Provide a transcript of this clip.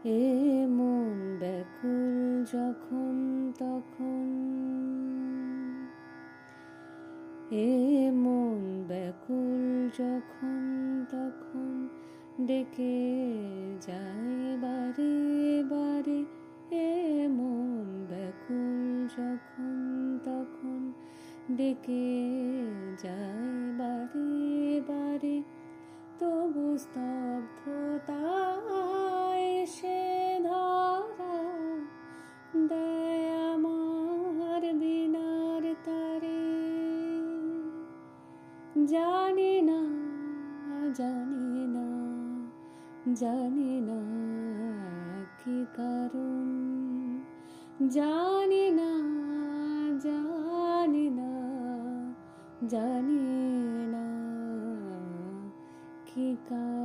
এ মন ব্যাকুল যখন তখন, এ মন ব্যাকুল যখন তখন ডেকে যায় বারে বারে। এ মন ব্যাকুল যখন তখন ডেকে যায় বারে বারে। তবু স্তব্ধতায় সে ধরা দেয় আমার বিনার তারে। জানি না, জানি না, জানি না কি কারণ, জানি না, জানি না, জানি না কি কারণ।